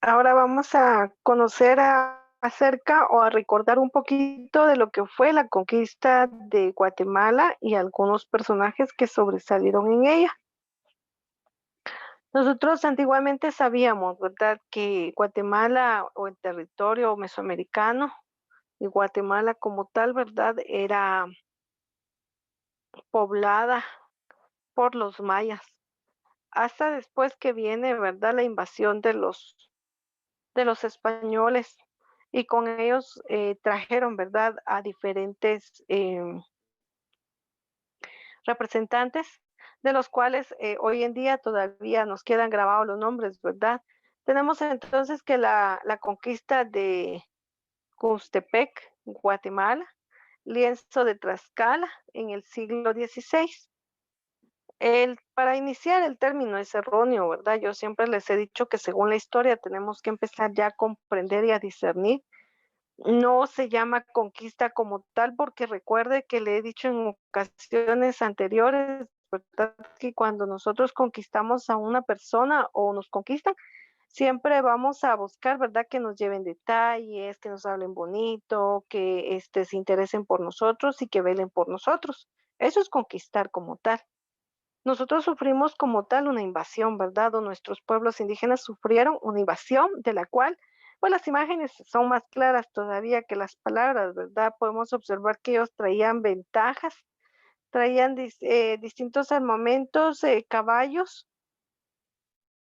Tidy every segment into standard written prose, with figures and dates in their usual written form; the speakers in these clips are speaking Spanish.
Ahora vamos a conocer acerca o a recordar un poquito de lo que fue la conquista de Guatemala y algunos personajes que sobresalieron en ella. Nosotros antiguamente sabíamos, ¿verdad?, que Guatemala o el territorio mesoamericano y Guatemala como tal, ¿verdad?, era poblada por los mayas. Hasta después que viene, ¿verdad?, la invasión de los españoles y con ellos trajeron, ¿verdad?, a diferentes representantes, de los cuales hoy en día todavía nos quedan grabados los nombres, ¿verdad? Tenemos entonces que la conquista de Custepec, Guatemala, lienzo de Tlaxcala en el siglo XVI. Para iniciar el término es erróneo, ¿verdad? Yo siempre les he dicho que según la historia tenemos que empezar ya a comprender y a discernir. No se llama conquista como tal, porque recuerde que le he dicho en ocasiones anteriores, ¿verdad?, que cuando nosotros conquistamos a una persona o nos conquistan, siempre vamos a buscar, ¿verdad?, que nos lleven detalles, que nos hablen bonito, que se interesen por nosotros y que velen por nosotros. Eso es conquistar como tal. Nosotros sufrimos como tal una invasión, ¿verdad? O nuestros pueblos indígenas sufrieron una invasión de la cual, pues las imágenes son más claras todavía que las palabras, ¿verdad? Podemos observar que ellos traían ventajas, traían distintos armamentos, caballos,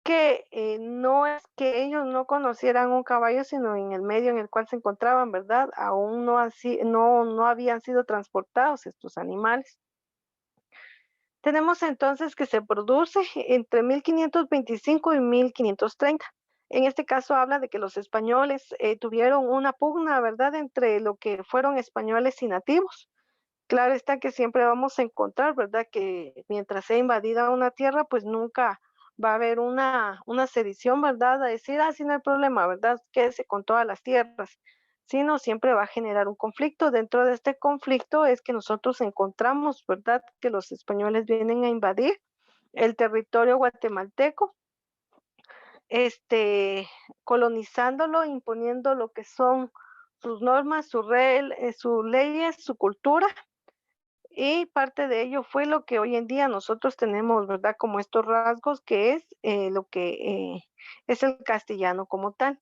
que no es que ellos no conocieran un caballo, sino en el medio en el cual se encontraban, ¿verdad? Aún no, así, no habían sido transportados estos animales. Tenemos entonces que se produce entre 1525 y 1530. En este caso habla de que los españoles tuvieron una pugna, ¿verdad?, entre lo que fueron españoles y nativos. Claro está que siempre vamos a encontrar, ¿verdad?, que mientras sea invadida una tierra, pues nunca va a haber una sedición, ¿verdad? A decir, ah, sí, no hay problema, ¿verdad? Quédese con todas las tierras. Sino siempre va a generar un conflicto. Dentro de este conflicto es que nosotros encontramos, ¿verdad?, que los españoles vienen a invadir el territorio guatemalteco, este, colonizándolo, imponiendo lo que son sus normas, sus leyes, su cultura, y parte de ello fue lo que hoy en día nosotros tenemos, ¿verdad?, como estos rasgos, que es lo que es el castellano como tal.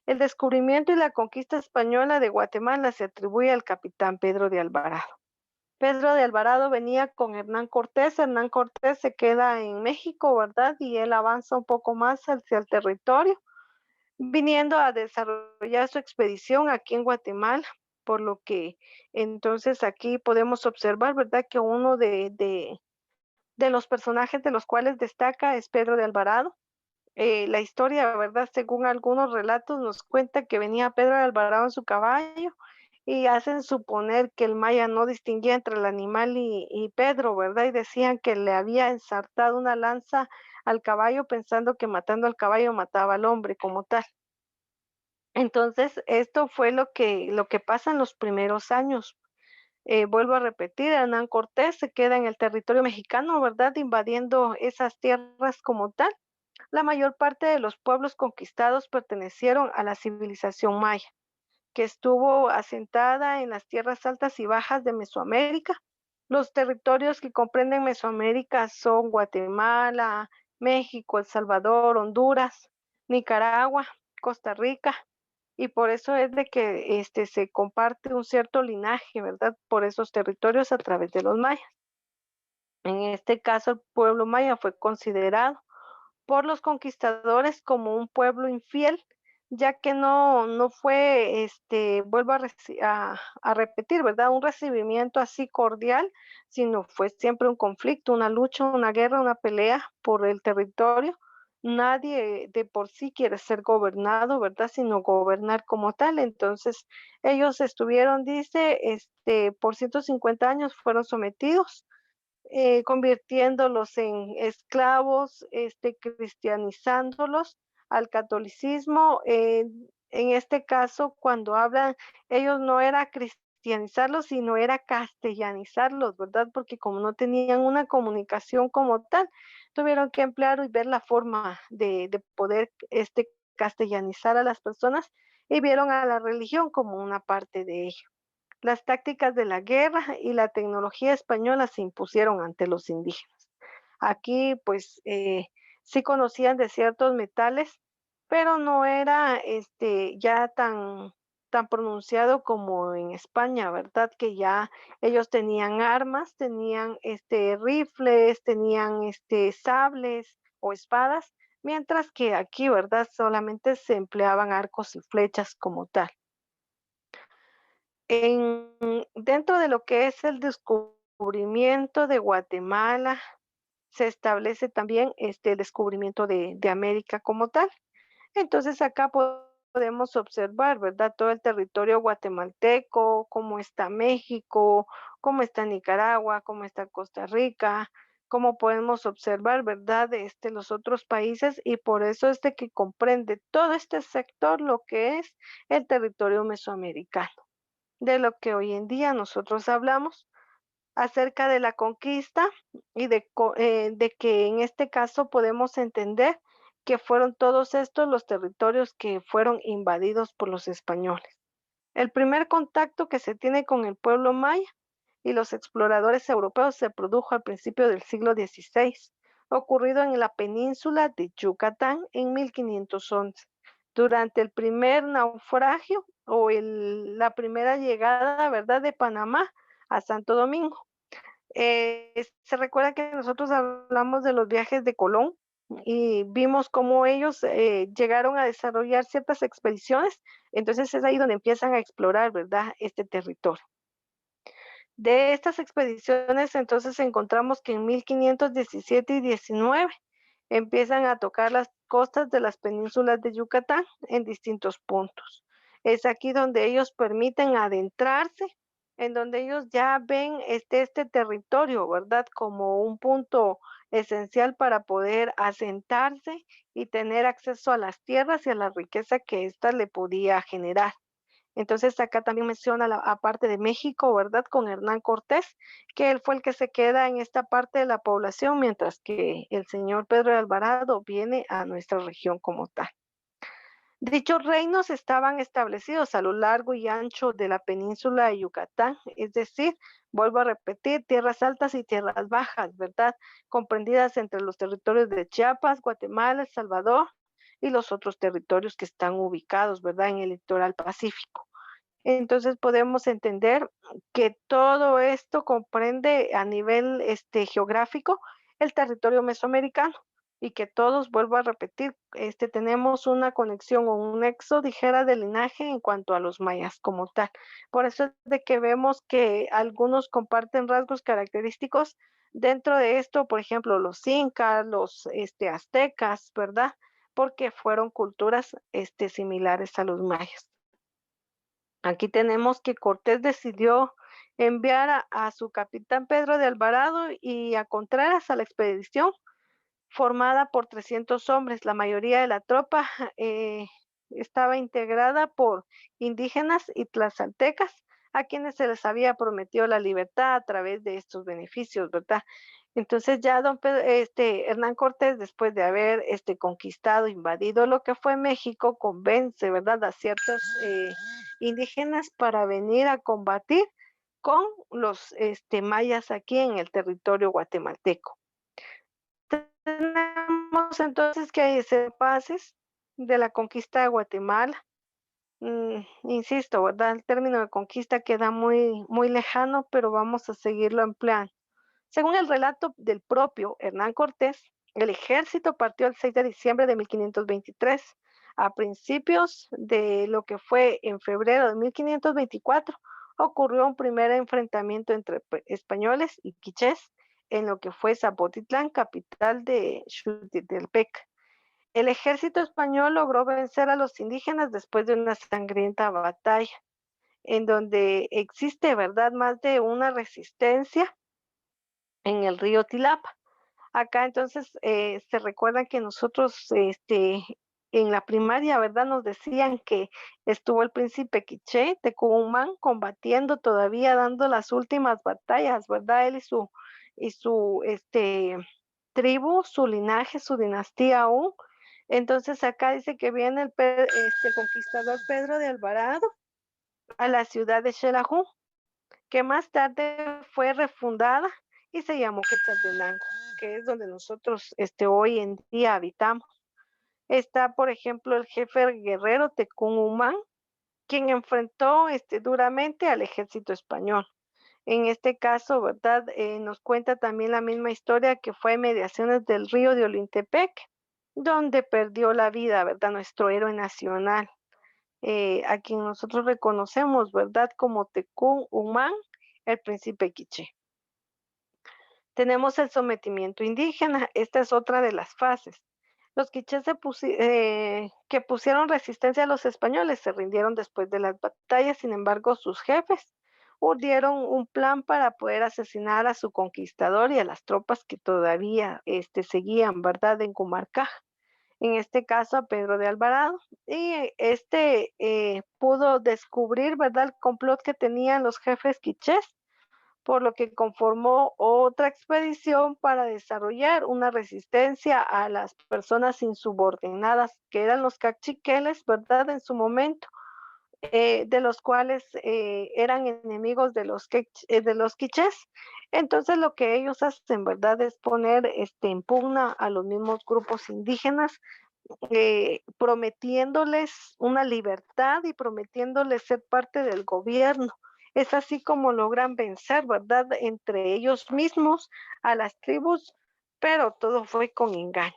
El descubrimiento y la conquista española de Guatemala se atribuye al capitán Pedro de Alvarado. Pedro de Alvarado venía con Hernán Cortés se queda en México, ¿verdad? Y él avanza un poco más hacia el territorio, viniendo a desarrollar su expedición aquí en Guatemala, por lo que entonces aquí podemos observar, ¿verdad?, que uno de los personajes de los cuales destaca es Pedro de Alvarado. La historia, ¿verdad?, según algunos relatos, nos cuenta que venía Pedro de Alvarado en su caballo y hacen suponer que el maya no distinguía entre el animal y Pedro, ¿verdad? Y decían que le había ensartado una lanza al caballo pensando que matando al caballo mataba al hombre como tal. Entonces, esto fue lo que pasa en los primeros años. Vuelvo a repetir, Hernán Cortés se queda en el territorio mexicano, ¿verdad?, invadiendo esas tierras como tal. La mayor parte de los pueblos conquistados pertenecieron a la civilización maya, que estuvo asentada en las tierras altas y bajas de Mesoamérica. Los territorios que comprenden Mesoamérica son Guatemala, México, El Salvador, Honduras, Nicaragua, Costa Rica, y por eso es de que se comparte un cierto linaje, ¿verdad?, por esos territorios a través de los mayas. En este caso, el pueblo maya fue considerado por los conquistadores como un pueblo infiel, ya que no fue, vuelvo a repetir, ¿verdad?, un recibimiento así cordial, sino fue siempre un conflicto, una lucha, una guerra, una pelea por el territorio. Nadie de por sí quiere ser gobernado, ¿verdad?, sino gobernar como tal. Entonces, ellos estuvieron, dice, por 150 años fueron sometidos, convirtiéndolos en esclavos, cristianizándolos al catolicismo. En este caso, cuando hablan, ellos no era cristianizarlos, sino era castellanizarlos, ¿verdad? Porque como no tenían una comunicación como tal, tuvieron que emplear y ver la forma de poder castellanizar a las personas y vieron a la religión como una parte de ello. Las tácticas de la guerra y la tecnología española se impusieron ante los indígenas. Aquí, pues, sí conocían de ciertos metales, pero no era ya tan pronunciado como en España, ¿verdad? Que ya ellos tenían armas, tenían rifles, tenían sables o espadas, mientras que aquí, ¿verdad? Solamente se empleaban arcos y flechas como tal. Dentro de lo que es el descubrimiento de Guatemala, se establece también el descubrimiento de América como tal. Entonces acá podemos observar, ¿verdad? Todo el territorio guatemalteco, cómo está México, cómo está Nicaragua, cómo está Costa Rica, cómo podemos observar, ¿verdad? Los otros países y por eso es de que comprende todo este sector lo que es el territorio mesoamericano, de lo que hoy en día nosotros hablamos acerca de la conquista y de que en este caso podemos entender que fueron todos estos los territorios que fueron invadidos por los españoles. El primer contacto que se tiene con el pueblo maya y los exploradores europeos se produjo al principio del siglo XVI, ocurrido en la península de Yucatán en 1511, durante el primer naufragio o la primera llegada, ¿verdad?, de Panamá a Santo Domingo. Se recuerda que nosotros hablamos de los viajes de Colón y vimos cómo ellos llegaron a desarrollar ciertas expediciones, entonces es ahí donde empiezan a explorar, ¿verdad?, este territorio. De estas expediciones, entonces encontramos que en 1517 y 19 empiezan a tocar las costas de las penínsulas de Yucatán en distintos puntos. Es aquí donde ellos permiten adentrarse, en donde ellos ya ven este territorio, ¿verdad? Como un punto esencial para poder asentarse y tener acceso a las tierras y a la riqueza que ésta le podía generar. Entonces acá también menciona la aparte de México, ¿verdad? Con Hernán Cortés, que él fue el que se queda en esta parte de la población, mientras que el señor Pedro de Alvarado viene a nuestra región como tal. Dichos reinos estaban establecidos a lo largo y ancho de la península de Yucatán, es decir, vuelvo a repetir, tierras altas y tierras bajas, ¿verdad? Comprendidas entre los territorios de Chiapas, Guatemala, El Salvador y los otros territorios que están ubicados, ¿verdad? En el litoral pacífico. Entonces podemos entender que todo esto comprende a nivel geográfico el territorio mesoamericano y que todos, vuelvo a repetir, tenemos una conexión o un nexo, dijera, de linaje en cuanto a los mayas como tal. Por eso es de que vemos que algunos comparten rasgos característicos dentro de esto, por ejemplo, los incas, los aztecas, ¿verdad? Porque fueron culturas similares a los mayas. Aquí tenemos que Cortés decidió enviar a su capitán Pedro de Alvarado y a Contreras a la expedición, formada por 300 hombres. La mayoría de la tropa estaba integrada por indígenas y tlaxcaltecas, a quienes se les había prometido la libertad a través de estos beneficios, ¿verdad? Entonces ya Hernán Cortés, después de haber conquistado, invadido lo que fue México, convence, ¿verdad?, a ciertos indígenas para venir a combatir con los mayas aquí en el territorio guatemalteco. Tenemos entonces que ser capaces de la conquista de Guatemala. Insisto, ¿verdad? El término de conquista queda muy, muy lejano, pero vamos a seguirlo empleando. Según el relato del propio Hernán Cortés, el ejército partió el 6 de diciembre de 1523. A principios de lo que fue en febrero de 1524, ocurrió un primer enfrentamiento entre españoles y quichés en lo que fue Zapotitlán, capital de Xutitelpec. El ejército español logró vencer a los indígenas después de una sangrienta batalla, en donde existe, ¿verdad?, más de una resistencia en el río Tilapa. Acá entonces se recuerda que nosotros en la primaria, ¿verdad? Nos decían que estuvo el príncipe Quiché Tecumán combatiendo todavía, dando las últimas batallas, ¿verdad? Él y su tribu, su linaje, su dinastía aún. Entonces acá dice que viene el conquistador Pedro de Alvarado a la ciudad de Xelajú, que más tarde fue refundada y se llamó Quetzaltenango, que es donde nosotros hoy en día habitamos. Está, por ejemplo, el jefe guerrero Tecún Umán, quien enfrentó duramente al ejército español. En este caso, ¿verdad? Nos cuenta también la misma historia que fue en mediaciones del río de Olintepec, donde perdió la vida, ¿verdad? Nuestro héroe nacional, a quien nosotros reconocemos, ¿verdad? Como Tecún Umán, el príncipe quiché. Tenemos el sometimiento indígena, esta es otra de las fases. Los quichés que pusieron resistencia a los españoles se rindieron después de las batallas, sin embargo, sus jefes urdieron un plan para poder asesinar a su conquistador y a las tropas que todavía seguían, ¿verdad?, en Cumarcaj. En este caso a Pedro de Alvarado. Y pudo descubrir, ¿verdad?, el complot que tenían los jefes quichés, por lo que conformó otra expedición para desarrollar una resistencia a las personas insubordinadas, que eran los caciqueles, ¿verdad? En su momento, de los cuales eran enemigos de los quichés. Entonces, lo que ellos hacen, ¿verdad? Es poner en pugna a los mismos grupos indígenas, prometiéndoles una libertad y prometiéndoles ser parte del gobierno. Es así como logran vencer, ¿verdad?, entre ellos mismos a las tribus, pero todo fue con engaño.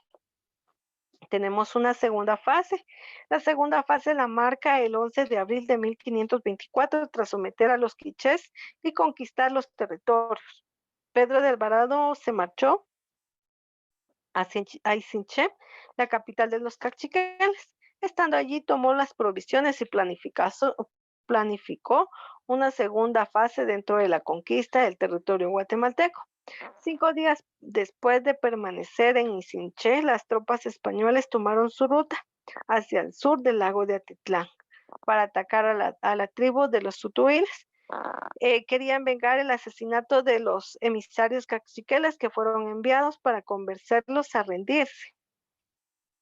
Tenemos una segunda fase. La segunda fase la marca el 11 de abril de 1524 tras someter a los quichés y conquistar los territorios. Pedro de Alvarado se marchó a Aichinche, la capital de los caciques. Estando allí, tomó las provisiones y planificó una segunda fase dentro de la conquista del territorio guatemalteco. 5 días después de permanecer en Ichinche, las tropas españolas tomaron su ruta hacia el sur del lago de Atitlán para atacar a la tribu de los tutuiles. Querían vengar el asesinato de los emisarios caciqueles que fueron enviados para convencerlos a rendirse.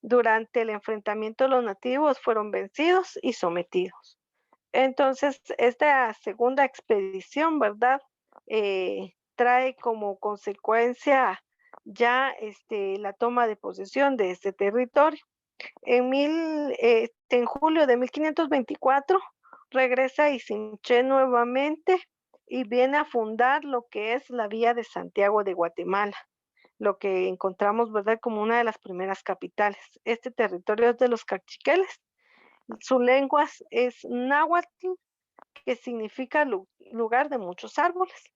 Durante el enfrentamiento, los nativos fueron vencidos y sometidos. Entonces, esta segunda expedición, ¿verdad? Trae como consecuencia ya la toma de posesión de este territorio. En julio de 1524 regresa a Ichinché nuevamente y viene a fundar lo que es la Vía de Santiago de Guatemala, lo que encontramos, ¿verdad?, como una de las primeras capitales. Este territorio es de los caciqueles. Su lengua es náhuatl, que significa lugar de muchos árboles.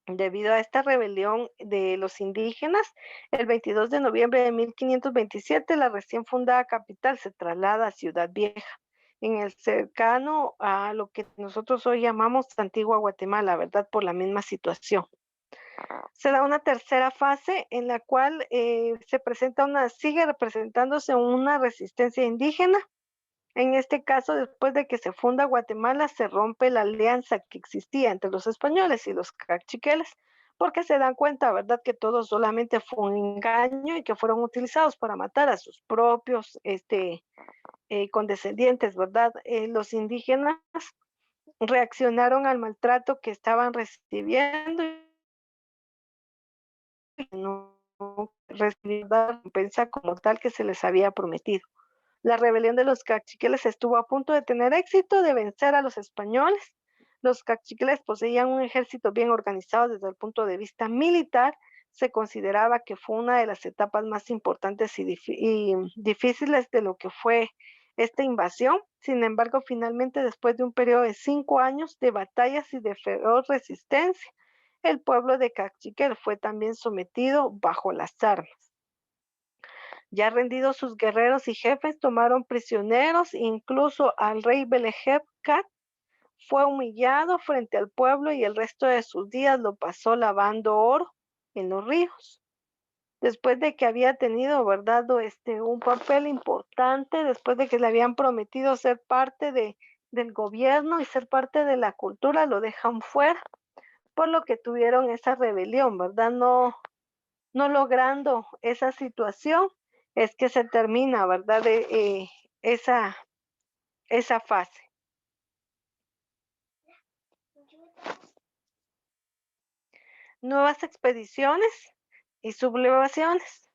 Debido a esta rebelión de los indígenas, el 22 de noviembre de 1527, la recién fundada capital se traslada a Ciudad Vieja, en el cercano a lo que nosotros hoy llamamos Antigua Guatemala, ¿verdad? Por la misma situación. Se da una tercera fase en la cual sigue representándose una resistencia indígena. En este caso, después de que se funda Guatemala, se rompe la alianza que existía entre los españoles y los caciqueles, porque se dan cuenta, ¿verdad?, que todo solamente fue un engaño y que fueron utilizados para matar a sus propios condescendientes, ¿verdad? Los indígenas reaccionaron al maltrato que estaban recibiendo y no recibieron la recompensa como tal que se les había prometido. La rebelión de los caciqueles estuvo a punto de tener éxito, de vencer a los españoles. Los caciqueles poseían un ejército bien organizado desde el punto de vista militar. Se consideraba que fue una de las etapas más importantes y difíciles de lo que fue esta invasión. Sin embargo, finalmente, después de un periodo de 5 años de batallas y de feroz resistencia, el pueblo de Caciquel fue también sometido bajo las armas. Ya rendidos sus guerreros y jefes, tomaron prisioneros, incluso al rey Belejebcat fue humillado frente al pueblo y el resto de sus días lo pasó lavando oro en los ríos. Después de que había tenido, ¿verdad?, un papel importante, después de que le habían prometido ser parte del gobierno y ser parte de la cultura, lo dejan fuera, por lo que tuvieron esa rebelión, ¿verdad? No logrando esa situación es que se termina, ¿verdad? Esa, esa fase. Nuevas expediciones y sublevaciones.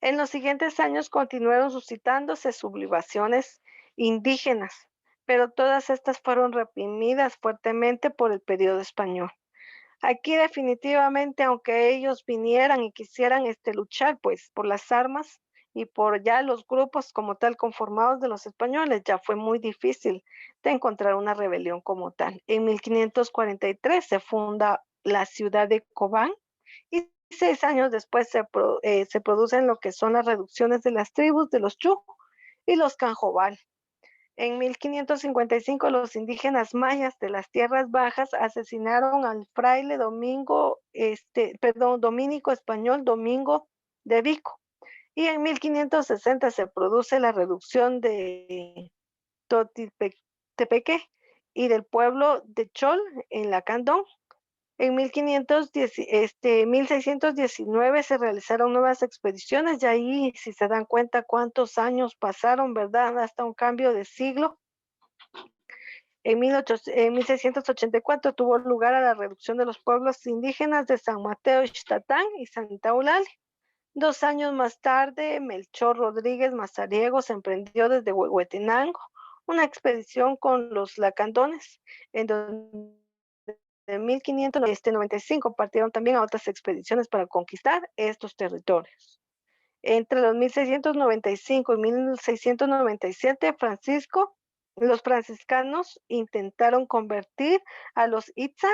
En los siguientes años continuaron suscitándose sublevaciones indígenas, pero todas estas fueron reprimidas fuertemente por el periodo español. Aquí definitivamente, aunque ellos vinieran y quisieran luchar pues por las armas y por ya los grupos como tal conformados de los españoles, ya fue muy difícil de encontrar una rebelión como tal. En 1543 se funda la ciudad de Cobán y 6 años después se producen lo que son las reducciones de las tribus de los Chu y los Canjobal. En 1555 los indígenas mayas de las tierras bajas asesinaron al fraile dominico español Domingo de Vico. Y en 1560 se produce la reducción de Totepeque y del pueblo de Chol en la Candón. En 1619 se realizaron nuevas expediciones y ahí, si se dan cuenta cuántos años pasaron, ¿verdad? Hasta un cambio de siglo. En 1684 tuvo lugar a la reducción de los pueblos indígenas de San Mateo Ixtatán y Santa Eulalia. 2 años más tarde, Melchor Rodríguez Mazariegos emprendió desde Huehuetenango una expedición con los lacandones, en donde en 1595 partieron también a otras expediciones para conquistar estos territorios. Entre los 1695 y 1697, los franciscanos intentaron convertir a los Itza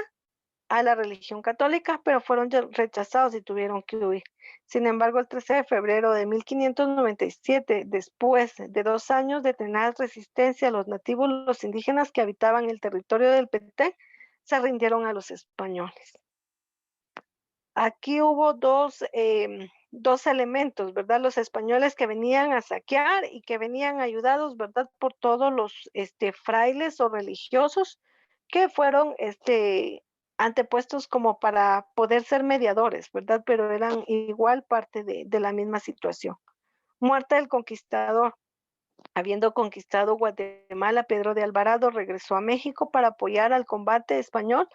a la religión católica, pero fueron rechazados y tuvieron que huir. Sin embargo, el 13 de febrero de 1597, después de 2 años de tenaz resistencia, los nativos, los indígenas que habitaban el territorio del Petén, se rindieron a los españoles. Aquí hubo dos elementos, ¿verdad? Los españoles que venían a saquear y que venían ayudados, ¿verdad? Por todos los frailes o religiosos que fueron antepuestos como para poder ser mediadores, ¿verdad? Pero eran igual parte de la misma situación. Muerte del conquistador. Habiendo conquistado Guatemala, Pedro de Alvarado regresó a México para apoyar al combate español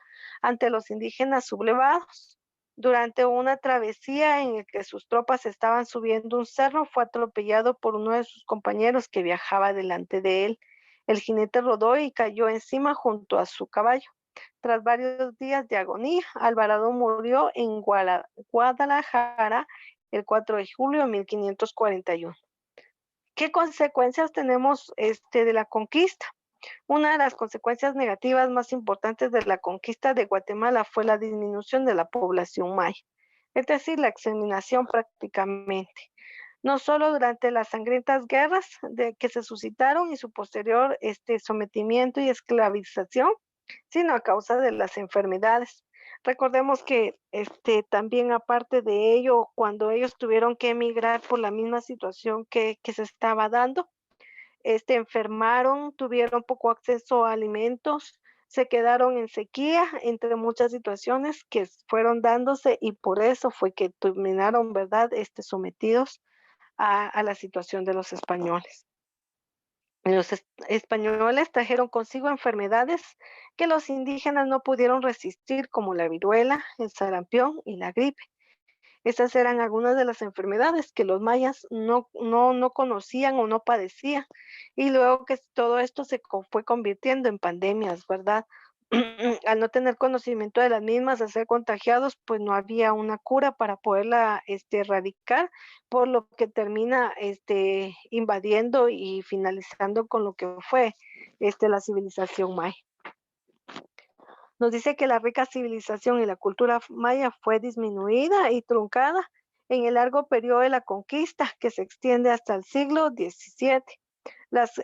ante los indígenas sublevados. Durante una travesía en la que sus tropas estaban subiendo un cerro, fue atropellado por uno de sus compañeros que viajaba delante de él. El jinete rodó y cayó encima junto a su caballo. Tras varios días de agonía, Alvarado murió en Guadalajara el 4 de julio de 1541. ¿Qué consecuencias tenemos de la conquista? Una de las consecuencias negativas más importantes de la conquista de Guatemala fue la disminución de la población maya, es decir, la exterminación prácticamente. No solo durante las sangrientas guerras que se suscitaron y su posterior sometimiento y esclavización, sino a causa de las enfermedades. Recordemos que también aparte de ello, cuando ellos tuvieron que emigrar por la misma situación que se estaba dando, enfermaron, tuvieron poco acceso a alimentos, se quedaron en sequía, entre muchas situaciones que fueron dándose y por eso fue que terminaron, ¿verdad?, sometidos a la situación de los españoles. Los españoles trajeron consigo enfermedades que los indígenas no pudieron resistir, como la viruela, el sarampión y la gripe. Esas eran algunas de las enfermedades que los mayas no conocían o no padecían. Y luego que todo esto fue convirtiendo en pandemias, ¿verdad? Al no tener conocimiento de las mismas, al ser contagiados, pues no había una cura para poderla erradicar, por lo que termina invadiendo y finalizando con lo que fue la civilización maya. Nos dice que la rica civilización y la cultura maya fue disminuida y truncada en el largo periodo de la conquista, que se extiende hasta el siglo XVII. Las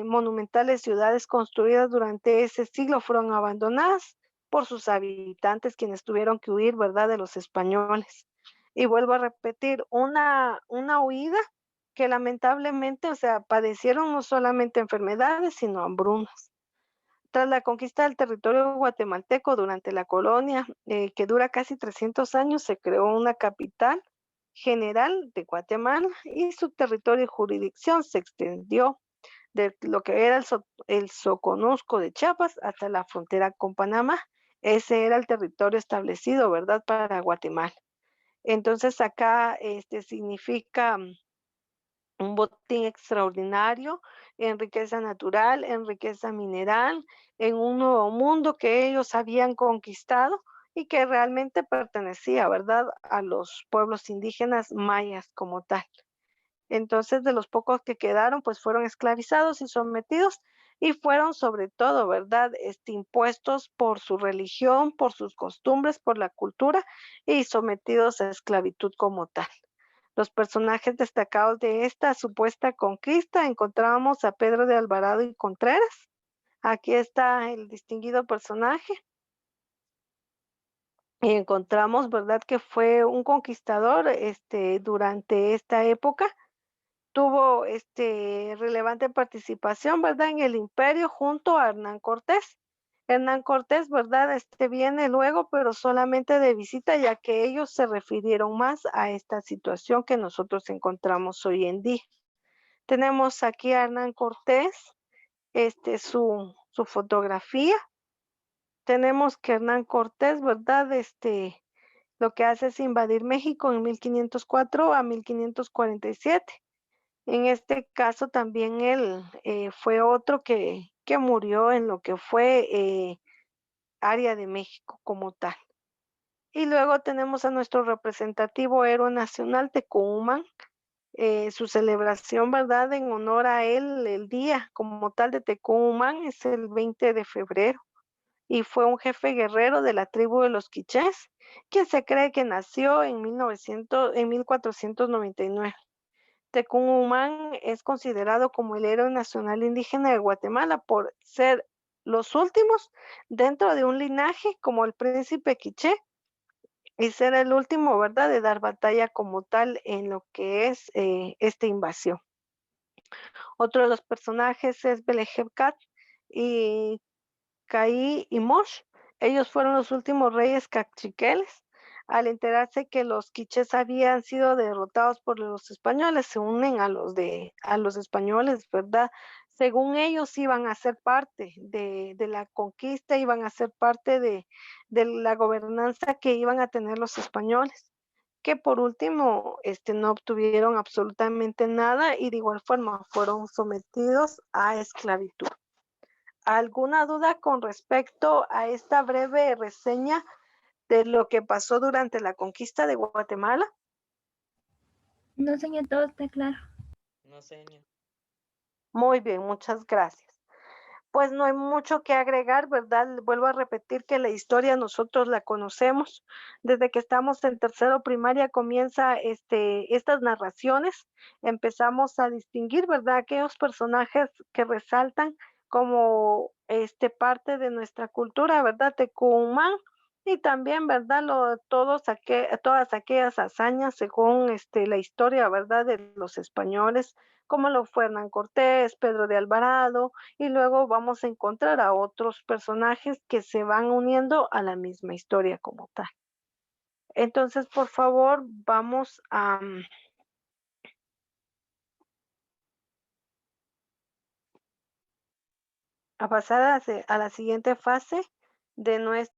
monumentales ciudades construidas durante ese siglo fueron abandonadas por sus habitantes, quienes tuvieron que huir, ¿verdad?, de los españoles. Y vuelvo a repetir, una huida que lamentablemente, o sea, padecieron no solamente enfermedades, sino hambrunas. Tras la conquista del territorio guatemalteco durante la colonia, que dura casi 300 años, se creó una capital general de Guatemala y su territorio y jurisdicción se extendió de lo que era el Soconusco de Chiapas hasta la frontera con Panamá. Ese era el territorio establecido, ¿verdad?, para Guatemala. Entonces acá significa un botín extraordinario en riqueza natural, en riqueza mineral, en un nuevo mundo que ellos habían conquistado y que realmente pertenecía, ¿verdad?, a los pueblos indígenas mayas como tal. Entonces, de los pocos que quedaron, pues fueron esclavizados y sometidos y fueron sobre todo, ¿verdad?, impuestos por su religión, por sus costumbres, por la cultura y sometidos a esclavitud como tal. Los personajes destacados de esta supuesta conquista encontrábamos a Pedro de Alvarado y Contreras. Aquí está el distinguido personaje y encontramos, ¿verdad?, que fue un conquistador durante esta época. Tuvo relevante participación, ¿verdad?, en el imperio junto a Hernán Cortés. Hernán Cortés, ¿verdad?, viene luego, pero solamente de visita, ya que ellos se refirieron más a esta situación que nosotros encontramos hoy en día. Tenemos aquí a Hernán Cortés, su fotografía. Tenemos que Hernán Cortés, ¿verdad?, lo que hace es invadir México en 1504 a 1547. En este caso también él fue otro que murió en lo que fue área de México como tal. Y luego tenemos a nuestro representativo héroe nacional, Tecumán, su celebración, ¿verdad?, en honor a él, el día como tal de Tecumán es el 20 de febrero y fue un jefe guerrero de la tribu de los quichés, quien se cree que nació en 1499. Tecumán es considerado como el héroe nacional indígena de Guatemala por ser los últimos dentro de un linaje como el príncipe quiché y ser el último, ¿verdad?, de dar batalla como tal en lo que es esta invasión. Otro de los personajes es Belejebcat y Caí y Mosh. Ellos fueron los últimos reyes caciqueles. Al enterarse que los quichés habían sido derrotados por los españoles, se unen a los españoles, ¿verdad? Según ellos iban a ser parte de la conquista, iban a ser parte de la gobernanza que iban a tener los españoles, que por último no obtuvieron absolutamente nada y de igual forma fueron sometidos a esclavitud. ¿Alguna duda con respecto a esta breve reseña de lo que pasó durante la conquista de Guatemala? No, señor, todo está claro. No, señor. Muy bien, muchas gracias. Pues no hay mucho que agregar, ¿verdad? Vuelvo a repetir que la historia nosotros la conocemos. Desde que estamos en tercero primaria comienza estas narraciones. Empezamos a distinguir, ¿verdad? Aquellos personajes que resaltan como parte de nuestra cultura, ¿verdad? Tecumán y también, ¿verdad? Todas aquellas hazañas según la historia, ¿verdad? De los españoles, como lo fue Hernán Cortés, Pedro de Alvarado, y luego vamos a encontrar a otros personajes que se van uniendo a la misma historia como tal. Entonces, por favor, vamos a pasar a la siguiente fase de nuestra